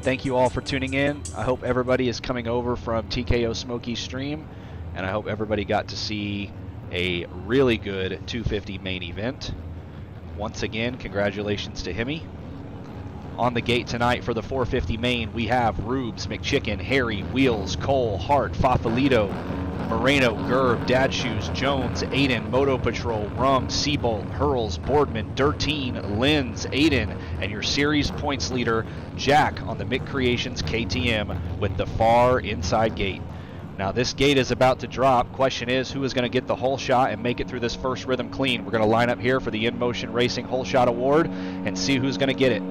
Thank you all for tuning in. I hope everybody is coming over from TKO Smokey's stream, and I hope everybody got to see a really good 250 main event. Once again, congratulations to Hemi. On the gate tonight for the 450 main, we have Rubes, McChicken, Harry, Wheels, Cole, Hart, Fafalito, Moreno, Gerb, Dad Shoes, Jones, Aiden, Moto Patrol, Rum, Seabolt, Hurls, Boardman, Dirteen, Linz, Aiden, and your series points leader, Jack, on the Mick Creations KTM with the far inside gate. Now this gate is about to drop. Question is, who is going to get the hole shot and make it through this first rhythm clean? We're going to line up here for the In Motion Racing Hole Shot Award and see who's going to get it.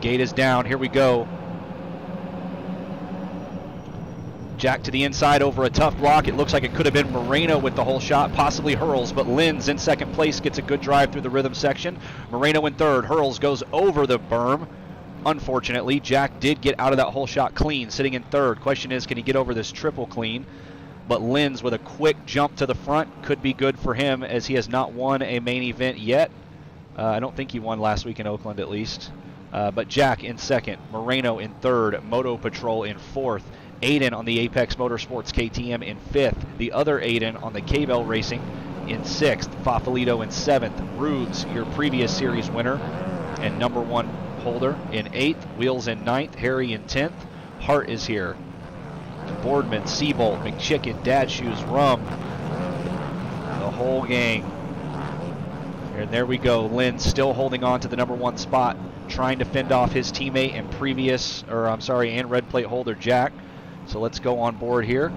Gate is down. Here we go. Jack to the inside over a tough block. It looks like it could have been Moreno with the whole shot, possibly Hurls, but Linz in second place gets a good drive through the rhythm section. Moreno in third. Hurls goes over the berm. Unfortunately, Jack did get out of that whole shot clean, sitting in third. Question is, can he get over this triple clean? But Linz with a quick jump to the front could be good for him, as he has not won a main event yet. I don't think he won last week in Oakland, at least. But Jack in second, Moreno in third, Moto Patrol in fourth, Aiden on the Apex Motorsports KTM in fifth, the other Aiden on the K-Bell Racing in sixth, Fafalito in seventh, Rubes, your previous series winner and number one holder, in eighth, Wheels in ninth, Harry in 10th, Hart is here, Boardman, Seabolt, McChicken, Dad Shoes, Rum, the whole gang. And there we go, Lynn still holding on to the number one spot, trying to fend off his teammate and and red plate holder Jack. So let's go on board here.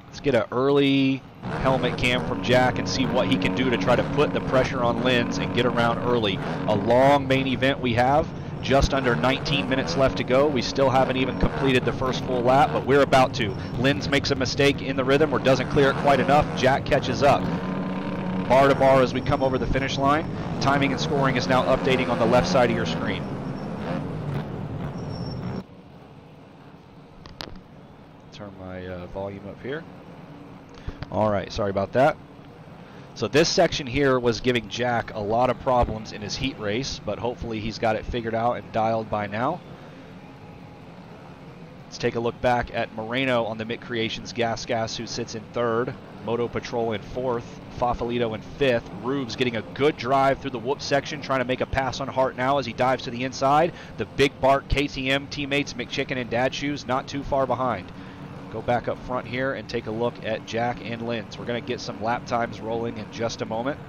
Let's get an early helmet cam from Jack and see what he can do to try to put the pressure on Linz and get around early. A long main event we have, just under 19 minutes left to go. We still haven't even completed the first full lap, but we're about to. Linz makes a mistake in the rhythm or doesn't clear it quite enough. Jack catches up. Bar to bar as we come over the finish line. Timing and scoring is now updating on the left side of your screen. Turn my volume up here. All right, sorry about that. So this section here was giving Jack a lot of problems in his heat race, but hopefully he's got it figured out and dialed by now. Let's take a look back at Moreno on the Mick Creations Gas, who sits in third, Moto Patrol in fourth, Fafalito in fifth, Rubes getting a good drive through the whoop section, trying to make a pass on Hart now as he dives to the inside. The Big Bart KTM teammates, McChicken and Dad Shoes, not too far behind. Go back up front here and take a look at Jack and Linz. We're going to get some lap times rolling in just a moment.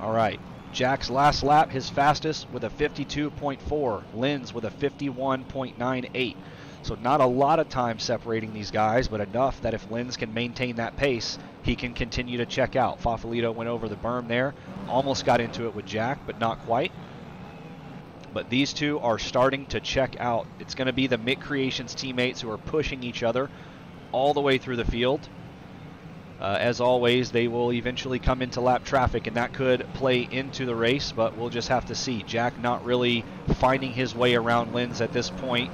All right, Jack's last lap, his fastest with a 52.4. Linz with a 51.98. So not a lot of time separating these guys, but enough that if Linz can maintain that pace, he can continue to check out. Fafalito went over the berm there, almost got into it with Jack, but not quite. But these two are starting to check out. It's going to be the Mick Creations teammates who are pushing each other all the way through the field. As always, they will eventually come into lap traffic, and that could play into the race, but we'll just have to see. Jack not really finding his way around Linz at this point.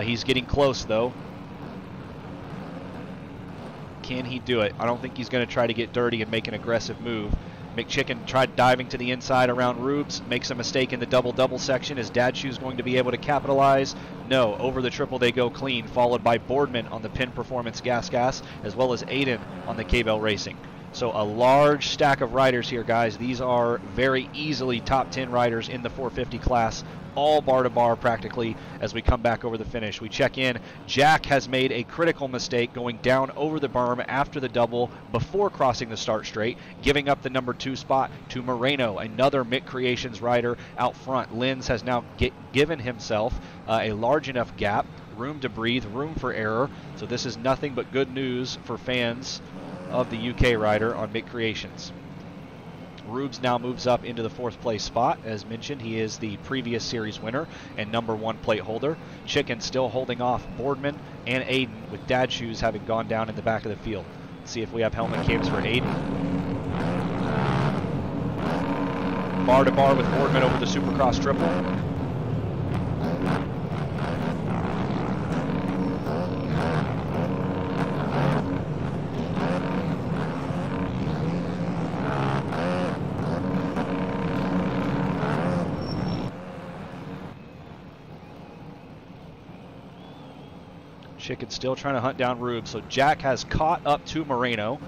He's getting close, though. Can he do it? I don't think he's going to try to get dirty and make an aggressive move. McChicken tried diving to the inside around Rubes, makes a mistake in the double-double section. Is Dad Shoes going to be able to capitalize? No, over the triple they go clean, followed by Boardman on the Pin Performance Gas, as well as Aiden on the K-Bell Racing. So a large stack of riders here, guys. These are very easily top 10 riders in the 450 class, all bar to bar practically as we come back over the finish. We check in. Jack has made a critical mistake going down over the berm after the double before crossing the start straight, giving up the number 2 spot to Moreno, another Mick Creations rider out front. Linz has now given himself a large enough gap, room to breathe, room for error. So this is nothing but good news for fans of the UK rider on Mick Creations. Rubes now moves up into the 4th place spot. As mentioned, he is the previous series winner and number 1 plate holder. Chicken still holding off Boardman and Aiden, with Dad Shoes having gone down in the back of the field. Let's see if we have helmet cams for Aiden. Bar to bar with Boardman over the Supercross triple. Chicken still trying to hunt down Rube. So Jack has caught up to Moreno.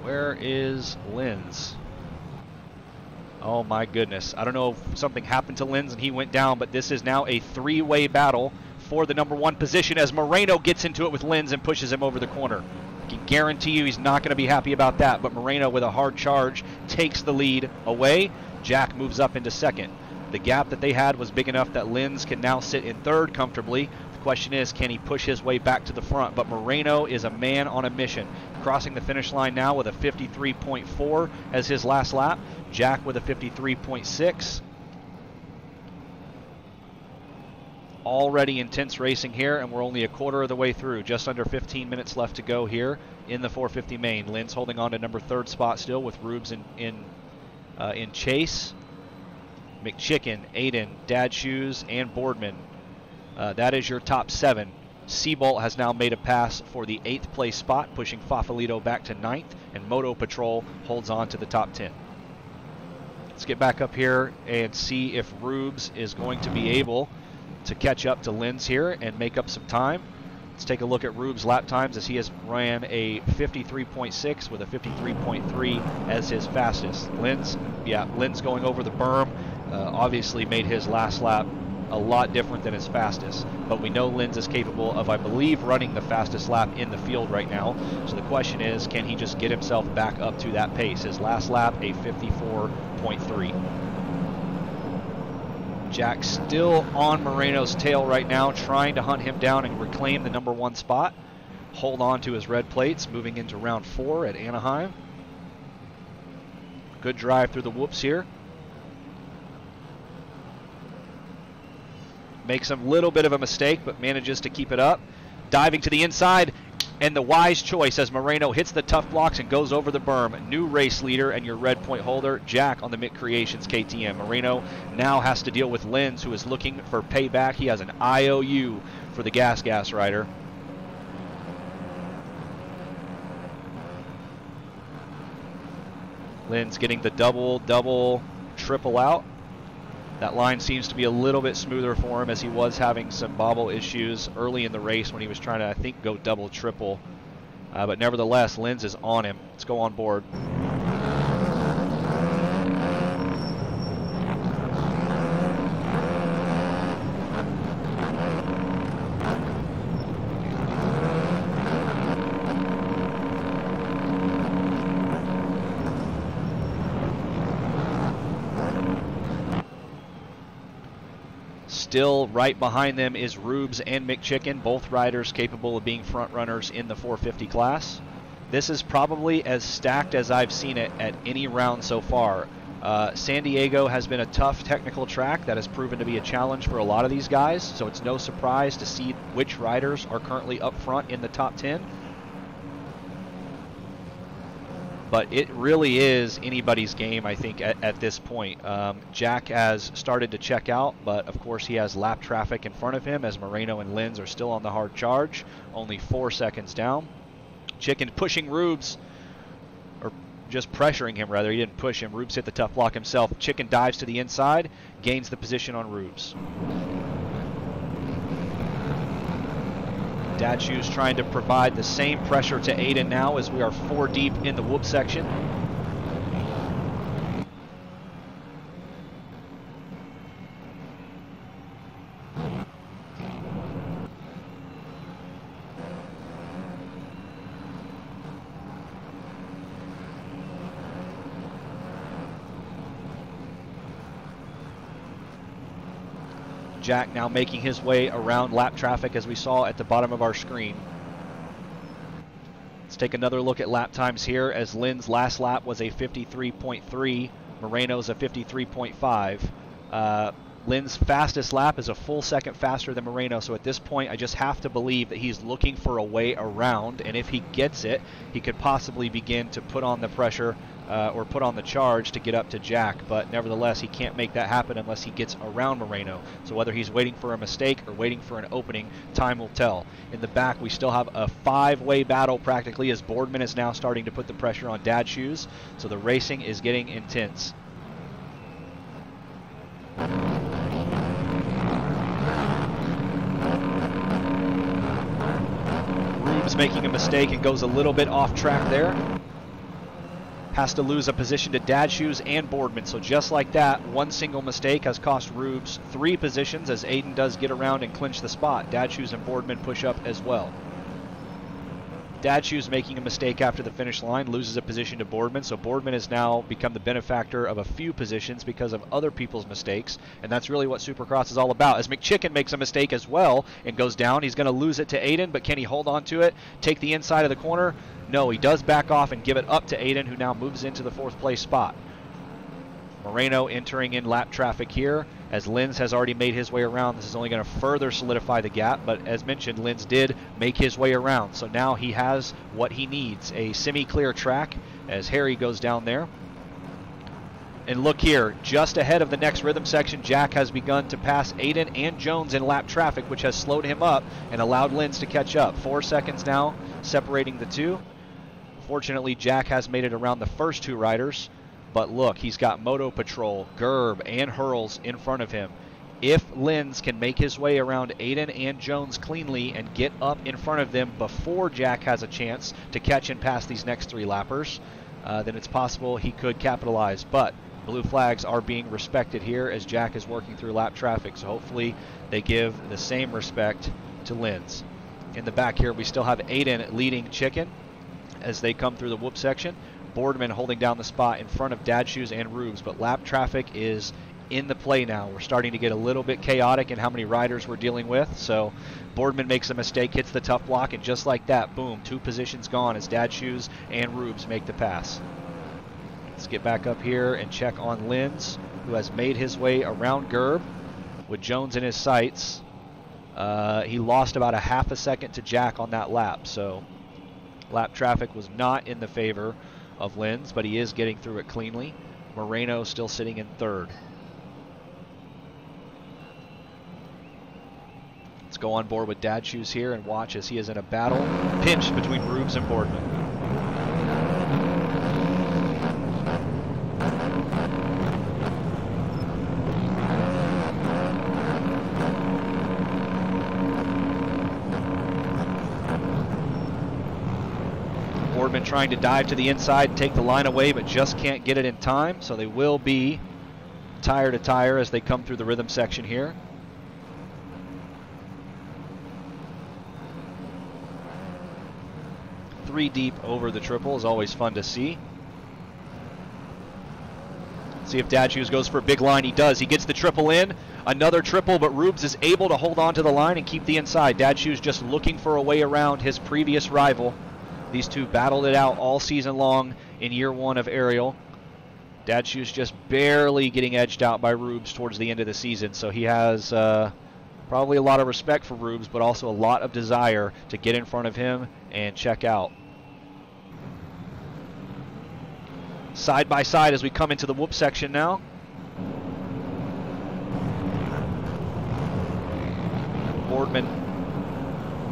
Where is Linz? Oh my goodness. I don't know if something happened to Linz and he went down, but this is now a three-way battle for the #1 position as Moreno gets into it with Linz and pushes him over the corner. I can guarantee you he's not going to be happy about that, but Moreno with a hard charge takes the lead away. Jack moves up into second. The gap that they had was big enough that Linz can now sit in third comfortably. The question is, can he push his way back to the front? But Moreno is a man on a mission. Crossing the finish line now with a 53.4 as his last lap. Jack with a 53.6. Already intense racing here, and we're only a quarter of the way through. Just under 15 minutes left to go here in the 450 main. Linz holding on to #3 spot still with Rubes in chase. McChicken, Aiden, Dad Shoes, and Boardman. That is your top 7. Seabolt has now made a pass for the 8th place spot, pushing Fafalito back to 9th, and Moto Patrol holds on to the top 10. Let's get back up here and see if Rubes is going to be able to catch up to Linz here and make up some time. Let's take a look at Rubes' lap times as he has ran a 53.6 with a 53.3 as his fastest. Linz going over the berm obviously made his last lap a lot different than his fastest, but we know Linz is capable of, I believe, running the fastest lap in the field right now. So the question is, can he just get himself back up to that pace? His last lap, a 54.3. Jack still on Moreno's tail right now, trying to hunt him down and reclaim the #1 spot. Hold on to his red plates, moving into round 4 at Anaheim. Good drive through the whoops here. Makes a little bit of a mistake, but manages to keep it up. Diving to the inside, and the wise choice as Moreno hits the tough blocks and goes over the berm. New race leader and your red point holder, Jack on the Mick Creations KTM. Moreno now has to deal with Linz, who is looking for payback. He has an IOU for the Gas rider. Linz getting the double, triple out. That line seems to be a little bit smoother for him as he was having some bobble issues early in the race when he was trying to, I think, go double, triple. But nevertheless, Linz is on him. Let's go on board. Still right behind them is Rubes and McChicken, both riders capable of being front runners in the 450 class. This is probably as stacked as I've seen it at any round so far. San Diego has been a tough technical track that has proven to be a challenge for a lot of these guys, so it's no surprise to see which riders are currently up front in the top 10. But it really is anybody's game, I think, at this point. Jack has started to check out, but of course he has lap traffic in front of him as Moreno and Linz are still on the hard charge, only 4 seconds down. Chicken pushing Rubes, or just pressuring him rather. He didn't push him. Rubes hit the tough block himself. Chicken dives to the inside, gains the position on Rubes. Dad Shoes trying to provide the same pressure to Aiden now as we are 4 deep in the whoop section. Jack now making his way around lap traffic as we saw at the bottom of our screen. Let's take another look at lap times here as Lin's last lap was a 53.3, Moreno's a 53.5. Lin's fastest lap is a full second faster than Moreno, so at this point I just have to believe that he's looking for a way around, and if he gets it, he could possibly begin to put on the pressure or put on the charge to get up to Jack, but nevertheless he can't make that happen unless he gets around Moreno. So whether he's waiting for a mistake or waiting for an opening, time will tell. In the back we still have a 5-way battle practically as Boardman is now starting to put the pressure on Dad Shoes, so the racing is getting intense. Linz making a mistake and goes a little bit off track there. Has to lose a position to Dad Shoes and Boardman. So just like that, one single mistake has cost Rubes 3 positions as Aiden does get around and clinch the spot. Dad Shoes and Boardman push up as well. Dad Shoes making a mistake after the finish line, loses a position to Boardman, so Boardman has now become the benefactor of a few positions because of other people's mistakes, and that's really what Supercross is all about. As McChicken makes a mistake as well and goes down, he's going to lose it to Aiden, but can he hold on to it, take the inside of the corner? No, he does back off and give it up to Aiden, who now moves into the 4th place spot. Moreno entering in lap traffic here, as Linz has already made his way around. This is only going to further solidify the gap, but as mentioned, Linz did make his way around. So now he has what he needs, a semi-clear track as Harry goes down there. And look here, just ahead of the next rhythm section, Jack has begun to pass Aiden and Jones in lap traffic, which has slowed him up and allowed Linz to catch up. 4 seconds now separating the two. Fortunately, Jack has made it around the first 2 riders. But look, he's got Moto Patrol, Gerb, and Hurls in front of him. If Linz can make his way around Aiden and Jones cleanly and get up in front of them before Jack has a chance to catch and pass these next 3 lappers, then it's possible he could capitalize. But blue flags are being respected here as Jack is working through lap traffic, so hopefully they give the same respect to Linz. In the back here, we still have Aiden leading Chicken as they come through the whoop section. Boardman holding down the spot in front of Dad Shoes and Rubes, but lap traffic is in the play now. We're starting to get a little bit chaotic in how many riders we're dealing with, so Boardman makes a mistake, hits the tough block, and just like that, boom, 2 positions gone as Dad Shoes and Rubes make the pass. Let's get back up here and check on Linz, who has made his way around Gerb with Jones in his sights. He lost about a half a second to Jack on that lap, so lap traffic was not in the favor of Linz, but he is getting through it cleanly. Moreno still sitting in 3rd. Let's go on board with Dad Shoes here and watch as he is in a battle pinched between Rubes and Boardman. Boardman trying to dive to the inside and take the line away, but just can't get it in time, so they will be tire to tire as they come through the rhythm section here. Three deep over the triple is always fun to see. See if Dad Shoes goes for a big line. He does. He gets the triple in. Another triple, but Rubes is able to hold on to the line and keep the inside. Dad Shoes just looking for a way around his previous rival. These two battled it out all season long in year 1 of Aerial. Dad Shoes just barely getting edged out by Rubes towards the end of the season, so he has probably a lot of respect for Rubes, but also a lot of desire to get in front of him and check out. Side by side as we come into the whoop section now. Boardman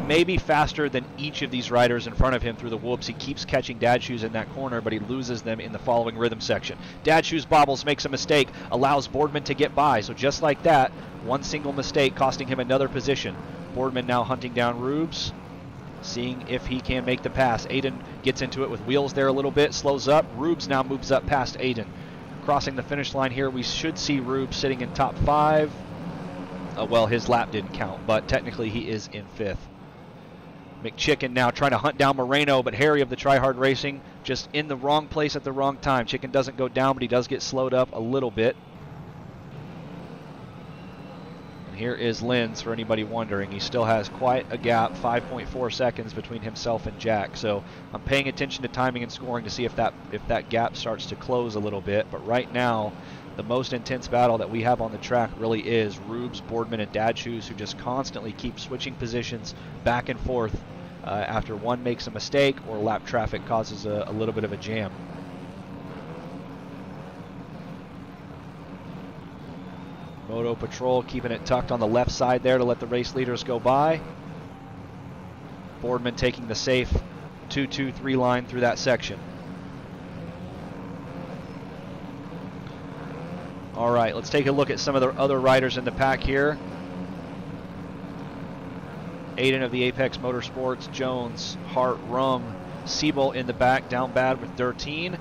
maybe faster than each of these riders in front of him through the whoops. He keeps catching Dad Shoes in that corner, but he loses them in the following rhythm section. Dad Shoes bobbles, makes a mistake, allows Boardman to get by. So just like that, one single mistake costing him another position. Boardman now hunting down Rubes, seeing if he can make the pass. Aiden gets into it with wheels there a little bit, slows up. Rubes now moves up past Aiden. Crossing the finish line here, we should see Rubes sitting in top 5. Well, his lap didn't count, but technically he is in 5th. McChicken now trying to hunt down Moreno, but Harry of the Try Hard Racing just in the wrong place at the wrong time. Chicken doesn't go down, but he does get slowed up a little bit. And here is Linz, for anybody wondering. He still has quite a gap, 5.4 seconds between himself and Jack. So I'm paying attention to timing and scoring to see if that gap starts to close a little bit. But right now, the most intense battle that we have on the track really is Rubes, Boardman, and Dad Shoes, who just constantly keep switching positions back and forth after one makes a mistake or lap traffic causes a little bit of a jam. Moto Patrol keeping it tucked on the left side there to let the race leaders go by. Boardman taking the safe 2-2-3 line through that section. All right, let's take a look at some of the other riders in the pack here. Aiden of the Apex Motorsports, Jones, Hart, Rum, Siebel in the back, down bad with 13 in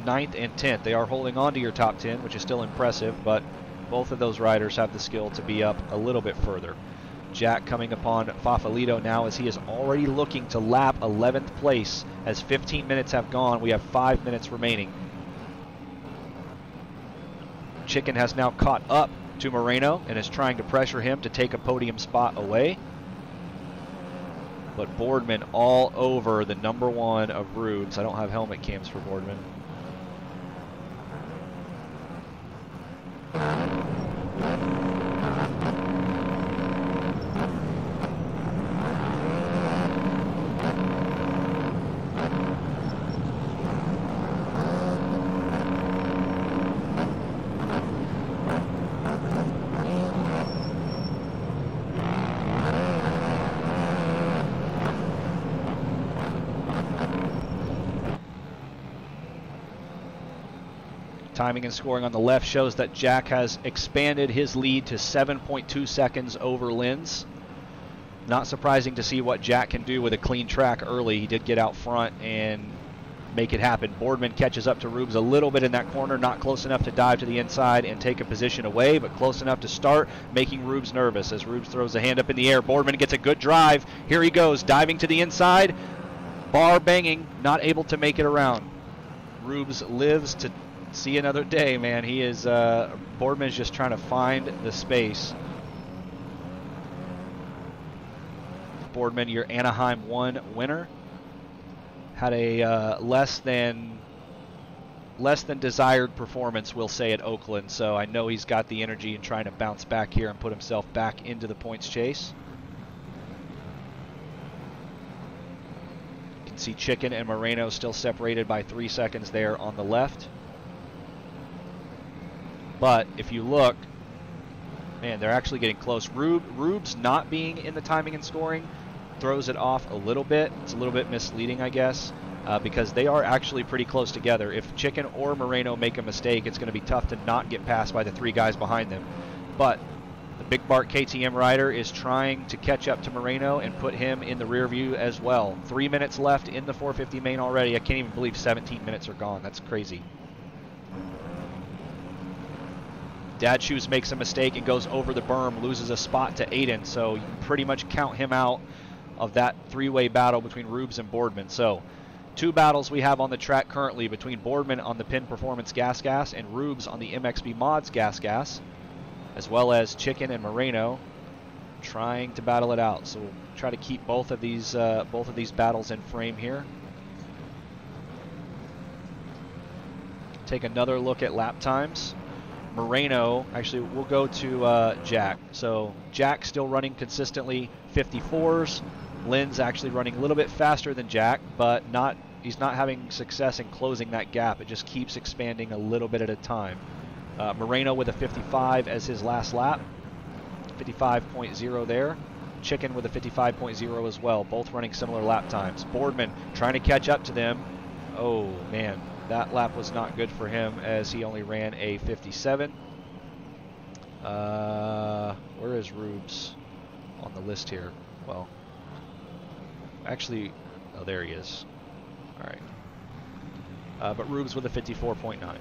9th and 10th. They are holding on to your top 10, which is still impressive, but both of those riders have the skill to be up a little bit further. Jack coming upon Fafalito now as he is already looking to lap 11th place as 15 minutes have gone. We have 5 minutes remaining. Chicken has now caught up to Moreno and is trying to pressure him to take a podium spot away. But Boardman all over the number 1 of Rubes. I don't have helmet cams for Boardman. Timing and scoring on the left shows that Jack has expanded his lead to 7.2 seconds over Linz. Not surprising to see what Jack can do with a clean track early. He did get out front and make it happen. Boardman catches up to Rubes a little bit in that corner, not close enough to dive to the inside and take a position away, but close enough to start, making Rubes nervous as Rubes throws a hand up in the air. Boardman gets a good drive. Here he goes, diving to the inside. Bar banging, not able to make it around. Rubes lives to see another day, man. He is, Boardman's just trying to find the space. Boardman, your Anaheim 1 winner. Had a less than desired performance, we'll say, at Oakland. So I know he's got the energy and trying to bounce back here and put himself back into the points chase. You can see Chicken and Moreno still separated by 3 seconds there on the left. But if you look, man, they're actually getting close. Rubes not being in the timing and scoring throws it off a little bit. It's a little bit misleading, I guess, because they are actually pretty close together. If Chicken or Moreno make a mistake, it's going to be tough to not get passed by the 3 guys behind them. But the Big Bart KTM rider is trying to catch up to Moreno and put him in the rear view as well. 3 minutes left in the 450 main already. I can't even believe 17 minutes are gone. That's crazy. Dad Shoes makes a mistake and goes over the berm, loses a spot to Aiden, so you can pretty much count him out of that 3-way battle between Rubes and Boardman. So 2 battles we have on the track currently between Boardman on the Pin Performance Gas and Rubes on the MXB Mods Gas, as well as Chicken and Moreno trying to battle it out. So we'll try to keep both of these battles in frame here. Take another look at lap times. Moreno, actually, we'll go to Jack. So Jack still running consistently 54s. Lynn's actually running a little bit faster than Jack, but he's not having success in closing that gap. It just keeps expanding a little bit at a time. Moreno with a 55 as his last lap. 55.0 there. Chicken with a 55.0 as well. Both running similar lap times. Boardman trying to catch up to them. Oh, man. That lap was not good for him as he only ran a 57. Where is Rubes on the list here? Well, actually, oh, there he is. All right. But Rubes with a 54.9.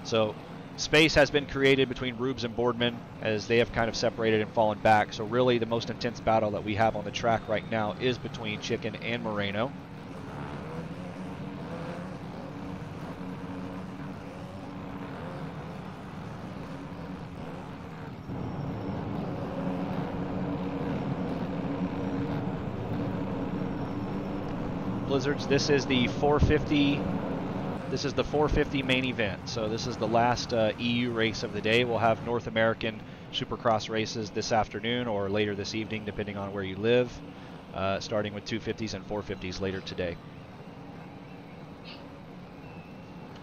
So space has been created between Rubes and Boardman as they have kind of separated and fallen back. So really the most intense battle that we have on the track right now is between Chicken and Moreno. Blizzards, this is the 450. This is the 450 main event. So this is the last EU race of the day. We'll have North American Supercross races this afternoon or later this evening, depending on where you live, starting with 250s and 450s later today.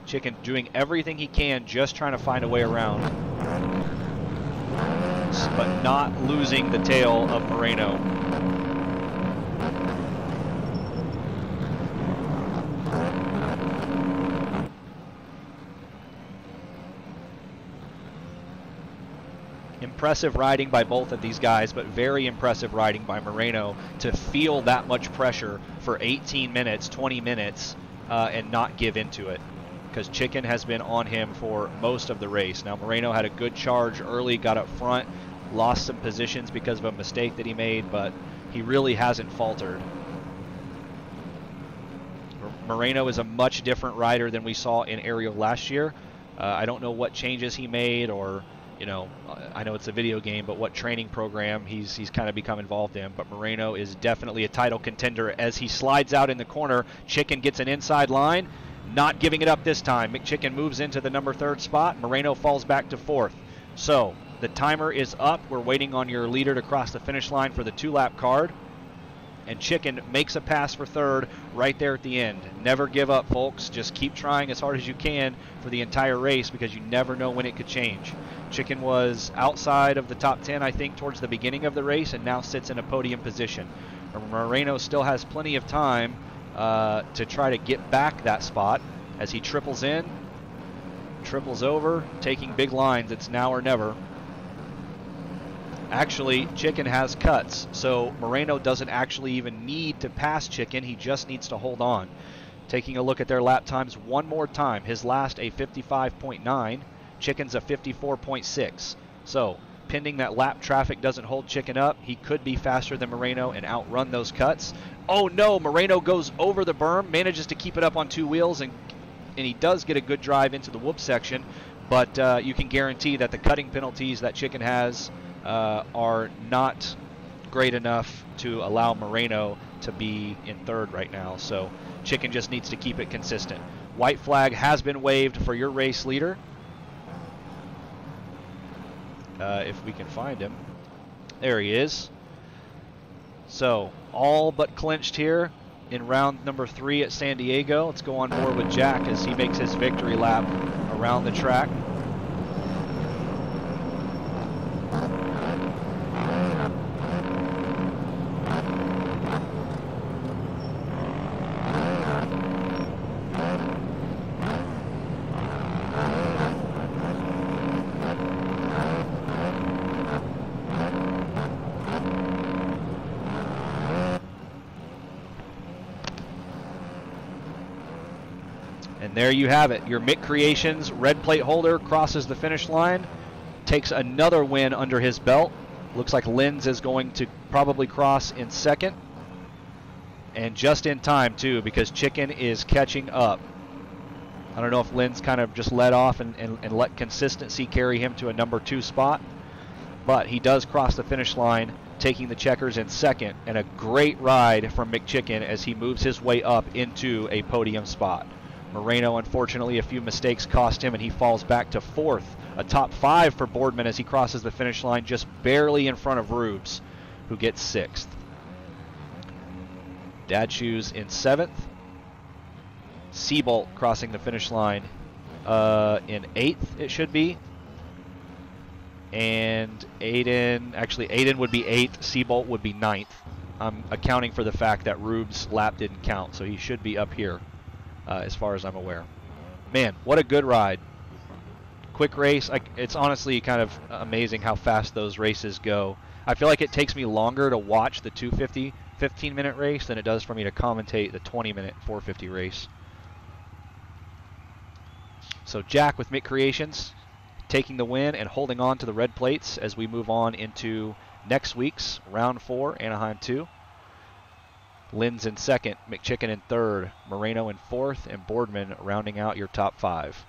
Chicken doing everything he can, just trying to find a way around, but not losing the tail of Moreno. Impressive riding by both of these guys, but very impressive riding by Moreno to feel that much pressure for 18 minutes, 20 minutes, and not give into it, because Chicken has been on him for most of the race. Now, Moreno had a good charge early, got up front, lost some positions because of a mistake that he made, but he really hasn't faltered. Moreno is a much different rider than we saw in Ariel last year. I don't know what changes he made, or, you know, I know it's a video game, but what training program he's kind of become involved in. But Moreno is definitely a title contender as he slides out in the corner. Chicken gets an inside line, not giving it up this time. McChicken moves into the number 3rd spot. Moreno falls back to 4th. So the timer is up. We're waiting on your leader to cross the finish line for the 2-lap card. And Chicken makes a pass for 3rd right there at the end. Never give up, folks. Just keep trying as hard as you can for the entire race, because you never know when it could change. Chicken was outside of the top 10, I think, towards the beginning of the race, and now sits in a podium position. Moreno still has plenty of time to try to get back that spot as he triples in, triples over, taking big lines. It's now or never. Actually, Chicken has cuts, so Moreno doesn't actually even need to pass Chicken. He just needs to hold on. Taking a look at their lap times one more time. His last a 55.9, Chicken's a 54.6. So, pending that lap traffic doesn't hold Chicken up, he could be faster than Moreno and outrun those cuts. Oh no, Moreno goes over the berm, manages to keep it up on 2 wheels, and he does get a good drive into the whoop section, but you can guarantee that the cutting penalties that Chicken has are not great enough to allow Moreno to be in 3rd right now. So Chicken just needs to keep it consistent. White flag has been waved for your race leader. If we can find him. There he is. So all but clinched here in round number 3 at San Diego. Let's go on board with Jack as he makes his victory lap around the track. And there you have it. Your Mick Creations red plate holder crosses the finish line, takes another win under his belt. Looks like Linz is going to probably cross in 2nd. And just in time, too, because Chicken is catching up. I don't know if Linz kind of just let off and let consistency carry him to a number 2 spot. But he does cross the finish line, taking the checkers in 2nd. And a great ride from McChicken as he moves his way up into a podium spot. Moreno, unfortunately, a few mistakes cost him, and he falls back to 4th. A top 5 for Boardman as he crosses the finish line, just barely in front of Rubes, who gets 6th. Dad Shoes in 7th. Seabolt crossing the finish line in 8th, it should be. And Aiden would be 8th. Seabolt would be 9th. I'm accounting for the fact that Rubes' lap didn't count, so he should be up here. As far as I'm aware. Man, what a good ride. Quick race. It's honestly kind of amazing how fast those races go. I feel like it takes me longer to watch the 250 15-minute race than it does for me to commentate the 20-minute 450 race. So Jack with Mick Creations taking the win and holding on to the red plates as we move on into next week's round 4, Anaheim 2. Linz in 2nd, McChicken in 3rd, Moreno in 4th, and Boardman rounding out your top 5.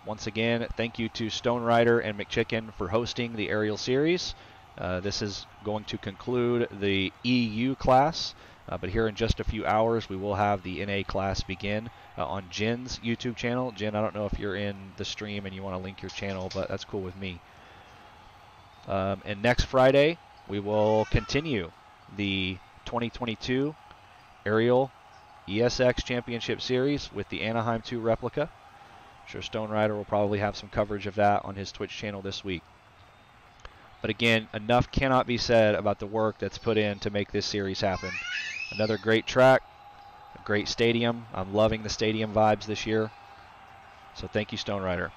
Once again, thank you to Stone Rider and McChicken for hosting the Ariel Series. This is going to conclude the EU class, but here in just a few hours we will have the NA class begin on Jen's YouTube channel. Jen, I don't know if you're in the stream and you want to link your channel, but that's cool with me. And next Friday we will continue the 2022 Ariel ESX Championship Series with the Anaheim 2 replica. I'm sure Stone Rider will probably have some coverage of that on his Twitch channel this week. But again, enough cannot be said about the work that's put in to make this series happen. Another great track, a great stadium. I'm loving the stadium vibes this year. So thank you, Stone Rider.